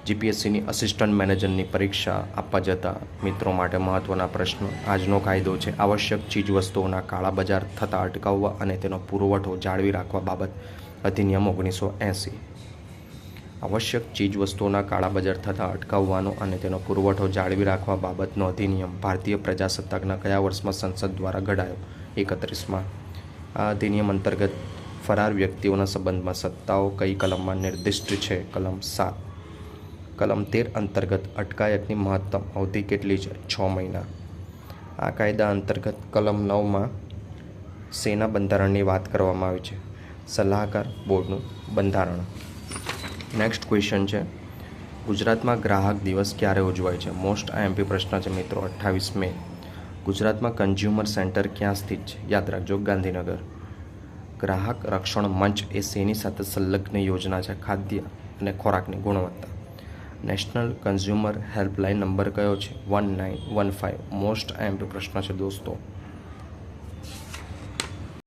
જીપીએસસીની assistant મેનેજરની પરીક્ષા આપવા જતા મિત્રો માટે મહત્ત્વના પ્રશ્નો. આજનો કાયદો છે આવશ્યક ચીજવસ્તુઓના કાળાબજાર થતાં અટકાવવા અને તેનો પુરવઠો જાળવી રાખવા બાબત અધિનિયમ 1980. આવશ્યક ચીજવસ્તુઓના કાળાબજાર થતાં અટકાવવાનો અને તેનો પુરવઠો જાળવી રાખવા બાબતનો અધિનિયમ ભારતીય પ્રજાસત્તાકના કયા વર્ષમાં સંસદ દ્વારા ઘડાયો? 31માં. આ અધિનિયમ અંતર્ગત ફરાર વ્યક્તિઓના સંબંધમાં સત્તાઓ કઈ કલમમાં નિર્દિષ્ટ છે? કલમ 7. કલમ 13 અંતર્ગત અટકાયતની મહત્તમ અવધિ કેટલી છે? 6 મહિના. આ કાયદા અંતર્ગત કલમ 9માં શેના બંધારણની વાત કરવામાં આવી છે? સલાહકાર બોર્ડનું બંધારણ. નેક્સ્ટ ક્વેશ્ચન છે, ગુજરાતમાં ગ્રાહક દિવસ ક્યારે ઉજવાય છે? મોસ્ટ આઈએમપી પ્રશ્ન છે મિત્રો. 28 મે. ગુજરાતમાં કન્ઝ્યુમર સેન્ટર ક્યાં સ્થિત છે? યાદ રાખજો, ગાંધીનગર. ગ્રાહક રક્ષણ મંચ એ શેની સાથે સંલગ્ન યોજના છે? ખાદ્ય અને ખોરાકની ગુણવત્તા. નેશનલ કન્ઝ્યુમર હેલ્પલાઇન નંબર કયો છે? 1915. મોસ્ટ આઈએમપી પ્રશ્ન છે દોસ્તો.